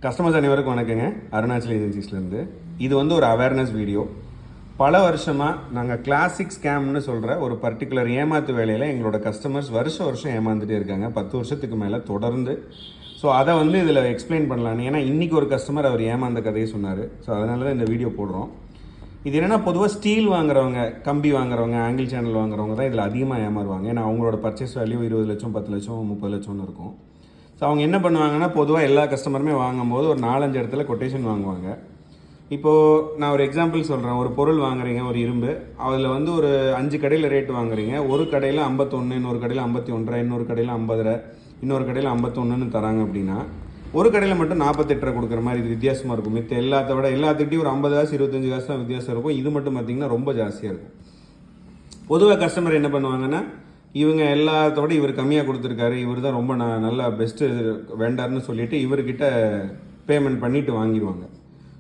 Customers அனைவருக்கும் வணக்கங்க. அருணாச்சல் ஏஜென்சிஸ்லேருந்து இது வந்து ஒரு அவேர்னஸ் வீடியோ. பல வருஷமாக நாங்கள் கிளாசிக் ஸ்கேம்னு சொல்கிற ஒரு பர்டிகுலர் ஏமாத்து வேலையில் எங்களோட கஸ்டமர்ஸ் வருஷம் ஏமாந்துட்டே இருக்காங்க, 10 வருஷத்துக்கு மேலே தொடர்ந்து. ஸோ அதை வந்து இதில் எக்ஸ்பிளைன் பண்ணலான்னு, ஏன்னா இன்றைக்கி ஒரு கஸ்டமர் அவர் ஏமாந்த கதையை சொன்னார். ஸோ அதனால தான் இந்த வீடியோ போடுறோம். இது என்னென்னா, பொதுவாக ஸ்டீல் வாங்குறவங்க, கம்பி வாங்குறவங்க, ஆங்கிள் சேனல் வாங்குறவங்க தான் இதில் அதிகமாக ஏமாறுவாங்க. ஏன்னா அவங்களோட பர்ச்சேஸ் வேல்யூ 20 லட்சம், 10 லட்சம், 30 லட்சம்னு இருக்கும். ஸோ அவங்க என்ன பண்ணுவாங்கன்னா, பொதுவாக எல்லா கஸ்டமருமே வாங்கும்போது ஒரு 4-5 இடத்துல கொட்டேஷன் வாங்குவாங்க. இப்போது நான் ஒரு எக்ஸாம்பிள் சொல்கிறேன். ஒரு பொருள் வாங்குறீங்க, ஒரு இரும்பு, அதில் வந்து ஒரு 5 கடையில் ரேட் வாங்குறீங்க. ஒரு கடையில் 51, இன்னொரு கடையில் 51, இன்னொரு கடையில் 50, இன்னொரு கடையில் 51ன்னு தராங்க. அப்படின்னா ஒரு கடையில் மட்டும் 48 கொடுக்குற மாதிரி இது வித்தியாசமாக இருக்கும். மித்த எல்லாத்துக்கிட்டையும் ஒரு 50 காசு 25 காசு தான் வித்தியாசம் இருக்கும். இது மட்டும் பார்த்திங்கன்னா ரொம்ப ஜாஸ்தியாக இருக்கும். பொதுவாக கஸ்டமர் என்ன பண்ணுவாங்கன்னா, இவங்க எல்லாத்தோட இவர் கம்மியாக கொடுத்துருக்காரு, இவர் தான் ரொம்ப நல்ல பெஸ்ட்டு வேண்டார்னு சொல்லிட்டு இவர்கிட்ட பேமெண்ட் பண்ணிவிட்டு வாங்கிடுவாங்க.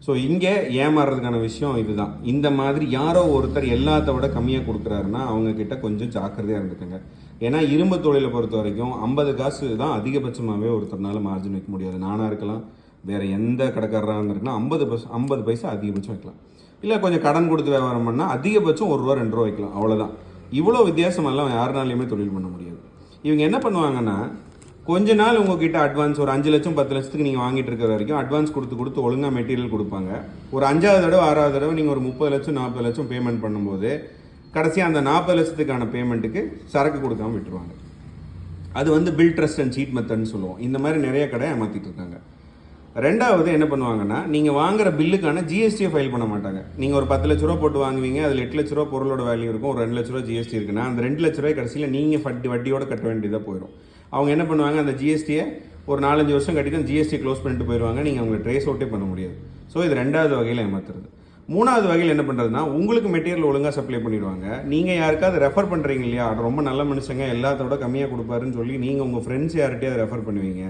ஸோ இங்கே ஏமாறுறதுக்கான விஷயம் இதுதான். இந்த மாதிரி யாரோ ஒருத்தர் எல்லாத்த விட கம்மியாக கொடுக்குறாருன்னா அவங்கக்கிட்ட கொஞ்சம் ஜாக்கிரதையாக இருந்துக்கங்க. ஏன்னா இரும்பு தொழிலை பொறுத்த வரைக்கும் 50 காசு தான் அதிகபட்சமாகவே ஒருத்தர்னால மார்ஜின் வைக்க முடியாது. நானாக இருக்கலாம், வேறு எந்த கடைக்காரராக இருந்திருக்கலாம், 50 பைசா அதிகபட்சம் வைக்கலாம். இல்லை கொஞ்சம் கடன் கொடுத்து வியாபாரம் பண்ணால் அதிகபட்சம் ₹1 ₹2 வைக்கலாம், அவ்வளோதான். இவ்வளோ வித்தியாசமெல்லாம் யாருனாலையுமே தொழில் பண்ண முடியாது. இவங்க என்ன பண்ணுவாங்கன்னா, கொஞ்ச நாள் உங்ககிட்ட அட்வான்ஸ் ஒரு 5 லட்சம் 10 லட்சத்துக்கு நீங்கள் வாங்கிட்டு இருக்கிற வரைக்கும் அட்வான்ஸ் கொடுத்து ஒழுங்காக மெட்டீரியல் கொடுப்பாங்க. ஒரு 5வது தடவை 6வது தடவை நீங்கள் ஒரு 30 லட்சம் 40 லட்சம் பேமெண்ட் பண்ணும்போது கடைசியாக அந்த 40 லட்சத்துக்கான பேமெண்ட்டுக்கு சரக்கு கொடுக்காம விட்டுருவாங்க. அது வந்து பில் ட்ரஸ்ட் அண்ட் சீட் மெத்தட்னு சொல்லுவோம். இந்த மாதிரி நிறைய கடை ஏமாற்றிட்டு இருக்காங்க. ரெண்டாவது என்ன பண்ணுவாங்கன்னா, நீங்கள் வாங்குற பில்லுக்கான ஜிஎஸ்டியை ஃபைல் பண்ண மாட்டாங்க. நீங்கள் ஒரு 10 லட்ச ரூபா போட்டு வாங்குவீங்க, அதில் 8 லட்ச ரூபா பொருளோட வேல்யூ இருக்கும், ஒரு 2 லட்ச ரூபா ஜிஎஸ்டி இருக்குன்னா அந்த 2 லட்ச ரூபாய் கடைசியில் நீங்கள் வட்டியோட கட்ட வேண்டியதாக போயிடும். அவங்க என்ன பண்ணுவாங்க, அந்த ஜிஎஸ்டியை ஒரு 4-5 வருஷம் கட்டிட்டு ஜிஎஸ்டி க்ளோஸ் பண்ணிட்டு போயிடுவாங்க. நீங்கள் அவங்க ட்ரேஸ் அவுட்டே பண்ண முடியாது. ஸோ இது ரெண்டாவது வகையில் ஏமாத்துறது. மூணாவது வகையில் என்ன பண்ணுறதுனா, உங்களுக்கு மெட்டீரியல் ஒழுங்காக சப்ளை பண்ணிடுவாங்க. நீங்கள் யாருக்காவது ரெஃபர் பண்ணுறீங்க இல்லையா, அது ரொம்ப நல்ல மனுஷங்க எல்லாத்தோட கம்மியாக கொடுப்பாருன்னு சொல்லி நீங்கள் உங்கள் ஃப்ரெண்ட்ஸ் யார்கிட்டயே அதை ரெஃபர் பண்ணுவீங்க.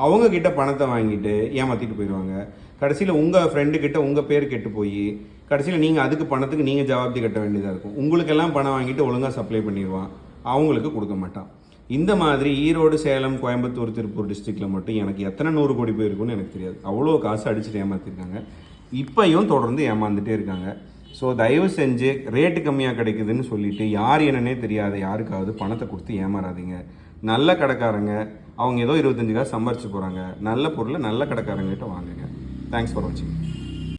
அவங்கக்கிட்ட பணத்தை வாங்கிட்டு ஏமாற்றிட்டு போயிடுவாங்க. கடைசியில் உங்கள் ஃப்ரெண்டுக்கிட்ட உங்கள் பேர் கெட்டு போய் கடைசியில் நீங்கள் அதுக்கு பணத்துக்கு நீங்கள் ஜவாப்தி கட்ட வேண்டியதாக இருக்கும். உங்களுக்கெல்லாம் பணம் வாங்கிட்டு ஒழுங்காக சப்ளை பண்ணிடுவான், அவங்களுக்கு கொடுக்க மாட்டான். இந்த மாதிரி ஈரோடு, சேலம், கோயம்புத்தூர், திருப்பூர் டிஸ்ட்ரிக்டில் மட்டும் எனக்கு எத்தனை 100 கோடி போயிருக்குன்னு எனக்கு தெரியாது. அவ்வளோ காசு அடிச்சுட்டு ஏமாற்றிருக்காங்க. இப்பையும் தொடர்ந்து ஏமாந்துட்டே இருக்காங்க. ஸோ தயவு செஞ்சு ரேட்டு கம்மியாக கிடைக்குதுன்னு சொல்லிட்டு யார் என்னன்னே தெரியாத யாருக்காவது பணத்தை கொடுத்து ஏமாறாதீங்க. நல்ல கடைக்காரங்க, அவங்க ஏதோ 25 காசு சம்பாரிச்சு போகிறாங்க, நல்ல பொருளை நல்ல கடைக்காரங்கிட்ட வாங்குங்க. தேங்க்ஸ் ஃபார் வாட்சிங்.